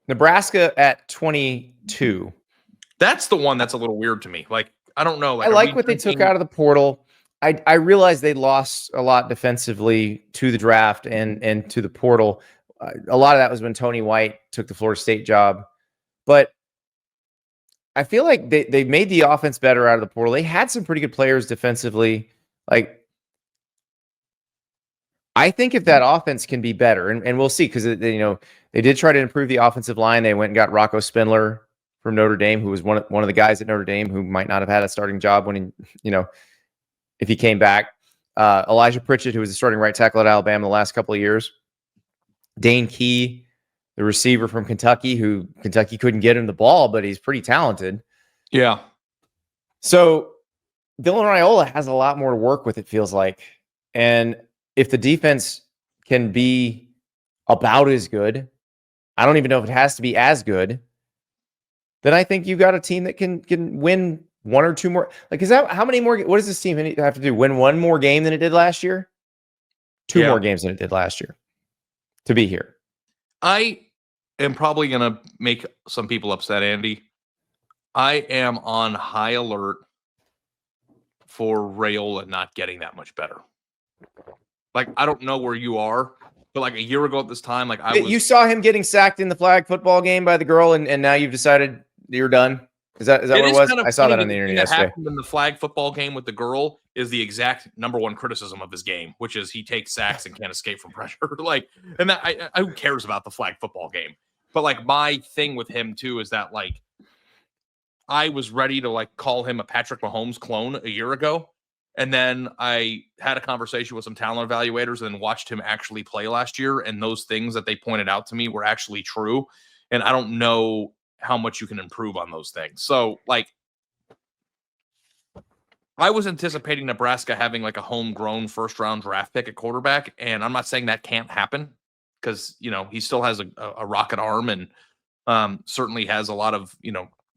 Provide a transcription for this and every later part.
Nebraska at 22. That's the one that's a little weird to me. Like, I don't know. I like what they took out of the portal. I realized they lost a lot defensively to the draft and to the portal. A lot of that was when Tony White took the Florida State job. But I feel like they made the offense better out of the portal. They had some pretty good players defensively. Like, I think if that offense can be better, and we'll see, because they did try to improve the offensive line. They went and got Rocco Spindler from Notre Dame, who was one of the guys at Notre Dame who might not have had a starting job when if he came back. Elijah Pritchett, who was the starting right tackle at Alabama the last couple of years. Dane Key, the receiver from Kentucky, who Kentucky couldn't get him the ball, but he's pretty talented. Yeah. So Dylan Raiola has a lot more to work with, it feels like. And if the defense can be about as good, I don't even know if it has to be as good, then I think you've got a team that can win one or two more. Like, is that how many more? What does this team have to do? Win one more game than it did last year? Two more games than it did last year to be here. I am probably going to make some people upset, Andy. I am on high alert for Raiola not getting that much better. Like, I don't know where you are, but like a year ago at this time, like you saw him getting sacked in the flag football game by the girl, and now you've decided you're done. Is that what it was? I saw that on the internet yesterday. What happened in the flag football game with the girl is the exact number one criticism of his game, which is he takes sacks and can't escape from pressure. Like, and that who cares about the flag football game? But like, my thing with him too is that like I was ready to like call him a Patrick Mahomes clone a year ago, and then I had a conversation with some talent evaluators and then watched him actually play last year, and those things that they pointed out to me were actually true. And I don't know how much you can improve on those things. So like, I was anticipating Nebraska having like a homegrown first round draft pick at quarterback. And I'm not saying that can't happen because, he still has a rocket arm and certainly has a lot of,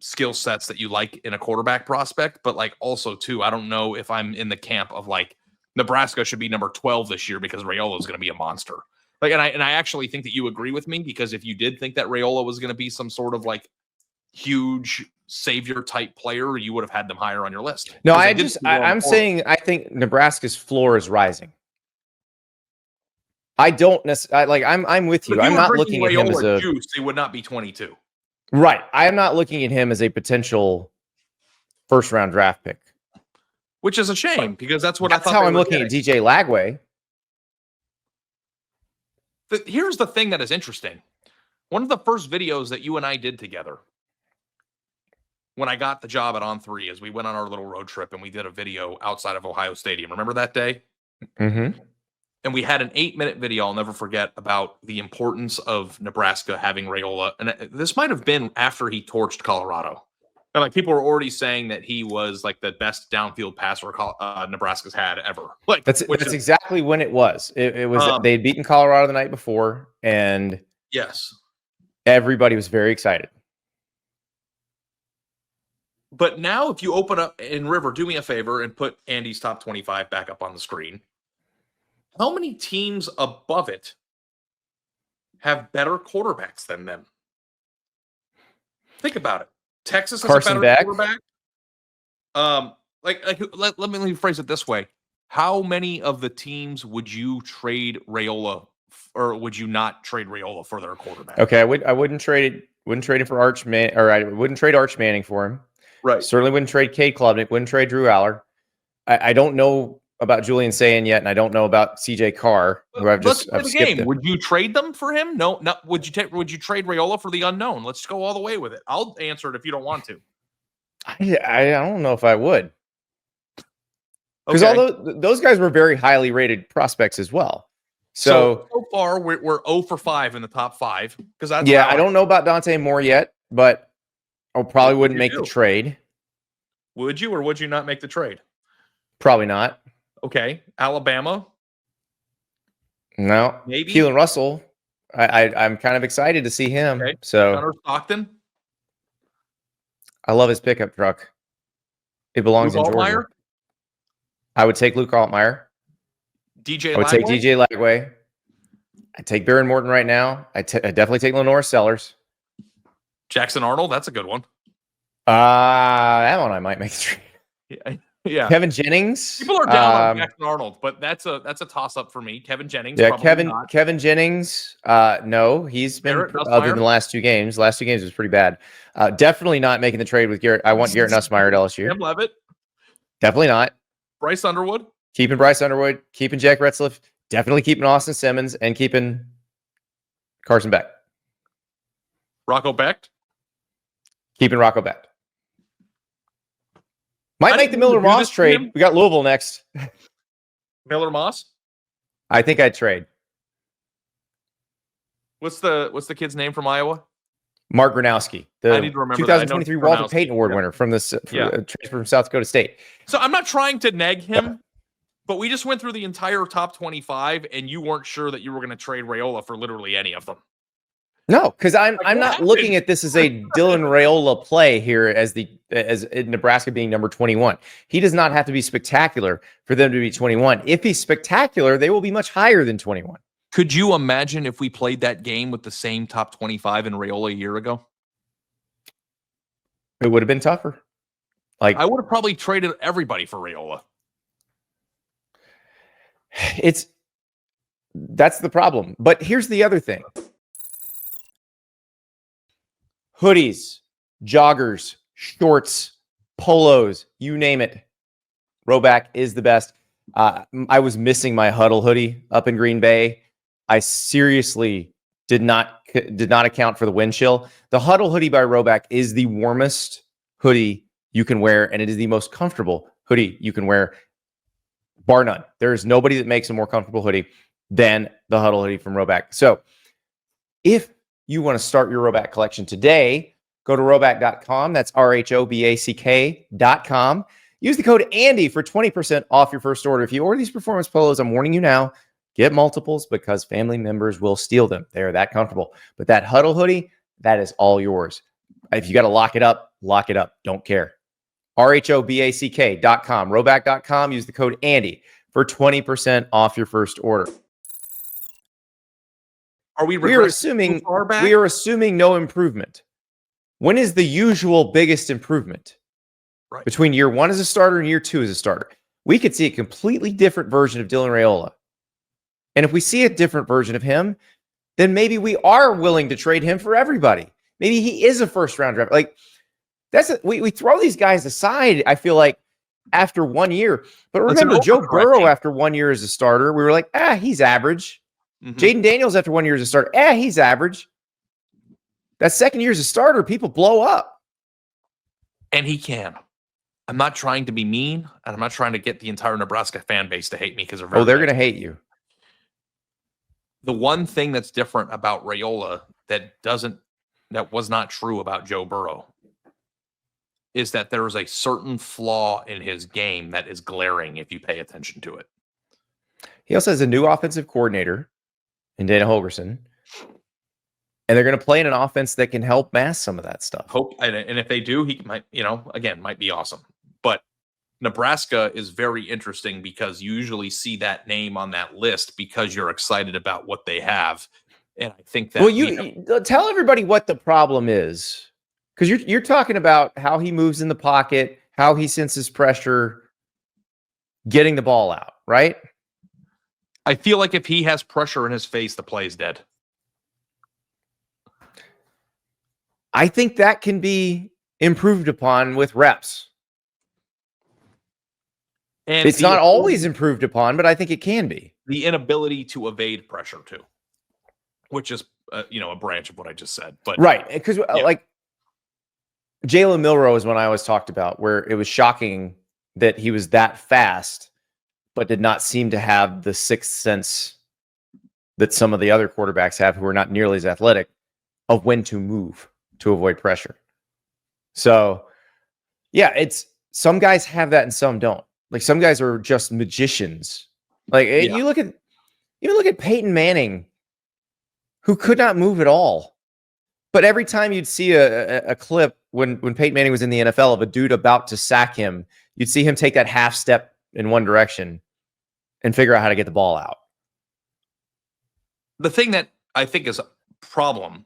skill sets that you like in a quarterback prospect. But like also too, I don't know if I'm in the camp of like Nebraska should be number 12 this year because Raiola is going to be a monster. Like, and I actually think that you agree with me, because if you did think that Raiola was going to be some sort of like huge savior type player, you would have had them higher on your list. No, I'm saying I think Nebraska's floor is rising. I don't necessarily I'm with you. I'm not looking at him as a juice. They would not be 22. Right. I am not looking at him as a potential first round draft pick, which is a shame because that's what I thought. That's how I'm looking at DJ Lagway. Here's the thing that is interesting. One of the first videos that you and I did together when I got the job at On3 is we went on our little road trip and we did a video outside of Ohio Stadium. Remember that day? Mm-hmm. And we had an 8-minute video, I'll never forget, about the importance of Nebraska having Raiola. And this might have been after he torched Colorado. And like people were already saying that he was like the best downfield passer Nebraska's had ever. Like that's exactly when it was. It was they'd beaten Colorado the night before, and yes, everybody was very excited. But now, if you open up in River, do me a favor and put Andy's top 25 back up on the screen. How many teams above it have better quarterbacks than them? Think about it. Texas has a better quarterback. Let me phrase it this way: how many of the teams would you trade Raiola, or would you not trade Raiola for their quarterback? Okay, I wouldn't trade it. Wouldn't trade it for Arch Manning, or I wouldn't trade Arch Manning for him. Right. Certainly wouldn't trade Cade Klubnik. Wouldn't trade Drew Aller. I don't know about Julian Sayin yet, and I don't know about CJ Carr, who I've skipped him. Would you trade them for him? No. Would you trade Raiola for the unknown? Let's go all the way with it. I'll answer it if you don't want to. I don't know if I would. Because although those guys were very highly rated prospects as well. So far, we're 0 for 5 in the top 5. I don't know about Dante Moore yet, but I probably wouldn't make the trade. Would you or would you not make the trade? Probably not. Okay. Alabama? No. Maybe. Keelan Russell. I'm kind of excited to see him. Okay. So Hunter Stockton? I love his pickup truck. It belongs in Georgia. Altmaier? I would take Luke Altmaier. DJ Lagway? I would take DJ Lagway. I'd take Baron Morton right now. I'd definitely take Lenore Sellers. Jackson Arnold, that's a good one. That one I might make the trade. Yeah. Yeah. Kevin Jennings. People are down on Jackson Arnold, but that's a toss up for me. Kevin Jennings. Yeah, probably not. Kevin Jennings. No, he's been other than the last two games. Last two games was pretty bad. Definitely not making the trade with Garrett. I want Garrett Nussmeier at LSU. Sam Levitt. Definitely not. Bryce Underwood. Keeping Bryce Underwood. Keeping Jack Retzlaff. Definitely keeping Austin Simmons and keeping Carson Beck. Rocco Becht. Keeping Rocco Becht. Might make the Miller Moss trade. We got Louisville next. Miller Moss? I think I'd trade. What's the kid's name from Iowa? Mark Gronowski, the I need to remember 2023 Walter Payton Award winner from the transfer from South Dakota State. So I'm not trying to neg him, but we just went through the entire top 25, and you weren't sure that you were going to trade Raiola for literally any of them. No, because I'm not looking at this as a Dylan Raiola play here as Nebraska being number 21. He does not have to be spectacular for them to be 21. If he's spectacular, they will be much higher than 21. Could you imagine if we played that game with the same top 25 in Raiola a year ago? It would have been tougher. Like I would have probably traded everybody for Raiola. That's the problem. But here's the other thing. Hoodies, joggers, shorts, polos, you name it. Roback is the best. I was missing my Huddle hoodie up in Green Bay. I seriously did not account for the wind chill. The Huddle hoodie by Roback is the warmest hoodie you can wear, and it is the most comfortable hoodie you can wear, bar none. There is nobody that makes a more comfortable hoodie than the Huddle hoodie from Roback. So if you want to start your Roback collection today, go to roback.com. That's RHOBACK.com. Use the code Andy for 20% off your first order. If you order these performance polos, I'm warning you now, get multiples because family members will steal them. They're that comfortable. But that Huddle hoodie, that is all yours. If you got to lock it up, lock it up. Don't care. RHOBACK.com. Roback.com. Use the code Andy for 20% off your first order. We are assuming no improvement. When is the usual biggest improvement? Right. Between year one as a starter and year two as a starter. We could see a completely different version of Dylan Raiola. And if we see a different version of him, then maybe we are willing to trade him for everybody. Maybe he is a first round draft. Like we throw these guys aside, I feel like, after 1 year. But remember, Joe Burrow, after 1 year as a starter, we were like, he's average. Mm-hmm. Jaden Daniels, after 1 year as a starter, he's average. That second year as a starter, people blow up. And he can. I'm not trying to be mean, and I'm not trying to get the entire Nebraska fan base to hate me because they're going to hate you. The one thing that's different about Raiola that was not true about Joe Burrow is that there is a certain flaw in his game that is glaring if you pay attention to it. He also has a new offensive coordinator in Dana Holgorsen, and they're going to play in an offense that can help mask some of that stuff. And if they do, he might, might be awesome. But Nebraska is very interesting because you usually see that name on that list because you're excited about what they have. And I think that you tell everybody what the problem is, because you're talking about how he moves in the pocket, how he senses pressure, getting the ball out, right? I feel like if he has pressure in his face, the play is dead. I think that can be improved upon with reps. And it's not always improved upon, but I think it can be. The inability to evade pressure too, which is a branch of what I just said. But right, because like Jalen Milroe is one I always talked about, where it was shocking that he was that fast, but did not seem to have the sixth sense that some of the other quarterbacks have, who are not nearly as athletic, of when to move to avoid pressure. So, yeah, it's some guys have that and some don't. Like some guys are just magicians. Like you look at Peyton Manning, who could not move at all. But every time you'd see a clip when Peyton Manning was in the NFL of a dude about to sack him, you'd see him take that half step in one direction and figure out how to get the ball out. The thing that I think is a problem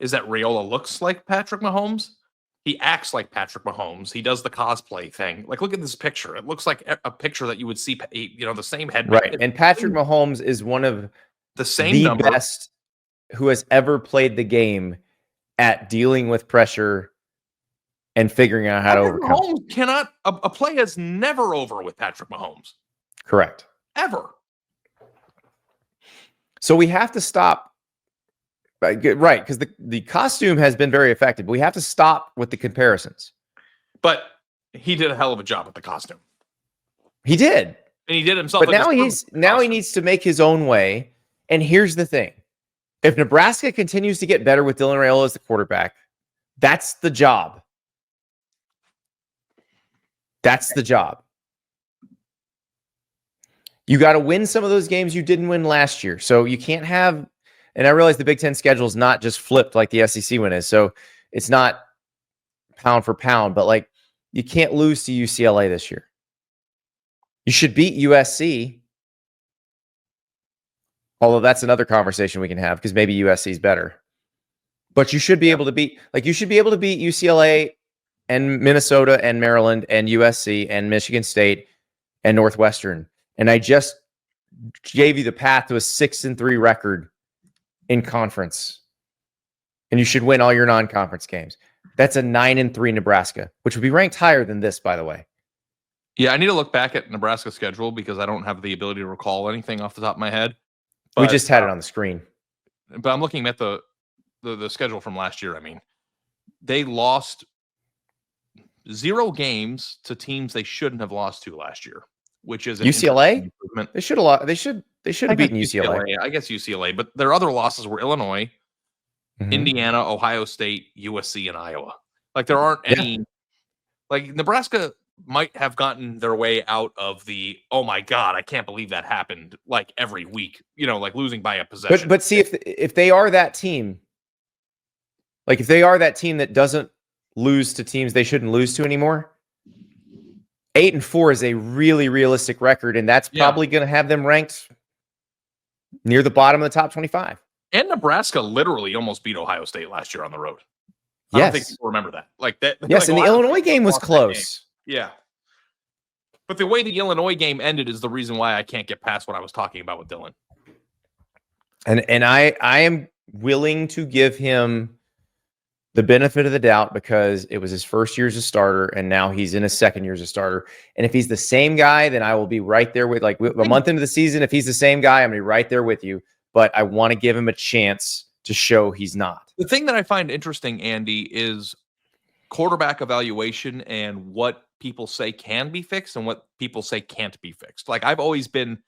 is that Raiola looks like Patrick Mahomes. He acts like Patrick Mahomes. He does the cosplay thing. Like, look at this picture. It looks like a picture that you would see, the same head. Right. And Patrick Mahomes is one of the same best who has ever played the game at dealing with pressure and figuring out how to overcome. Mahomes cannot, a play is never over with Patrick Mahomes. Correct. Ever. So we have to stop. Right, because the costume has been very effective. But we have to stop with the comparisons. But he did a hell of a job with the costume. He did. And he did himself. But now he needs to make his own way. And here's the thing. If Nebraska continues to get better with Dylan Raiola as the quarterback, that's the job. That's the job. You got to win some of those games you didn't win last year. So you can't have, and I realize the Big Ten schedule is not just flipped like the SEC one is. So it's not pound for pound, but like you can't lose to UCLA this year. You should beat USC. Although that's another conversation we can have because maybe USC is better. But you should be able to beat, UCLA and Minnesota and Maryland and USC and Michigan State and Northwestern. And I just gave you the path to a 6-3 record in conference. And you should win all your non-conference games. That's a 9-3 Nebraska, which would be ranked higher than this, by the way. Yeah, I need to look back at Nebraska's schedule because I don't have the ability to recall anything off the top of my head. But, we just had it on the screen. But I'm looking at the schedule from last year. I mean, they lost 0 games to teams they shouldn't have lost to last year, which is UCLA. They should have. They should have beaten UCLA. I guess UCLA, but their other losses were Illinois, Indiana, Ohio State, USC, and Iowa. Like there aren't any. Like Nebraska might have gotten their way out of the, oh my God, I can't believe that happened like every week, like losing by a possession. But see, if they are that team, like if they are that team that doesn't lose to teams they shouldn't lose to anymore, 8-4 is a really realistic record, and that's probably going to have them ranked near the bottom of the top 25. And Nebraska literally almost beat Ohio State last year on the road. Yes. I don't think people remember that. Like that. Yes, like and the Illinois game was close. Yeah. But the way the Illinois game ended is the reason why I can't get past what I was talking about with Dylan. And I am willing to give him the benefit of the doubt because it was his first year as a starter, and now he's in his second year as a starter. And if he's the same guy, then I will be right there with, like, a month into the season. If he's the same guy, I'm going to be right there with you. But I want to give him a chance to show he's not. The thing that I find interesting, Andy, is quarterback evaluation and what people say can be fixed and what people say can't be fixed. Like I've always been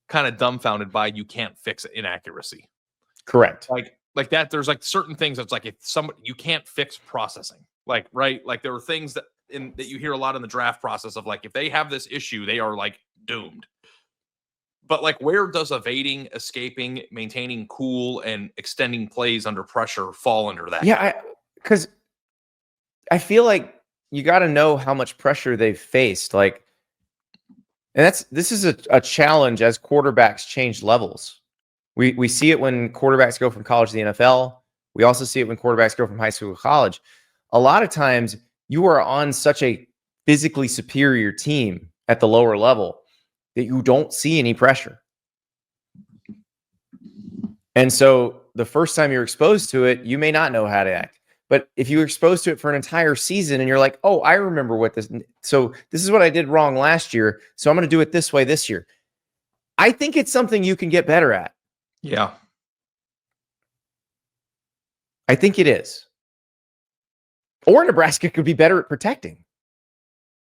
kind of dumbfounded by you can't fix inaccuracy. Correct. Like that, there's like certain things that's like if somebody you can't fix processing. Like, right. Like there are things that you hear a lot in the draft process of like if they have this issue, they are like doomed. But like where does evading, escaping, maintaining cool, and extending plays under pressure fall under that? Yeah, because I feel like you got to know how much pressure they've faced. Like, and this is a challenge as quarterbacks change levels. We see it when quarterbacks go from college to the NFL. We also see it when quarterbacks go from high school to college. A lot of times you are on such a physically superior team at the lower level that you don't see any pressure. And so the first time you're exposed to it, you may not know how to act. But if you're exposed to it for an entire season and you're like, oh, I remember so this is what I did wrong last year, so I'm going to do it this way this year. I think it's something you can get better at. Yeah. I think it is. Or Nebraska could be better at protecting.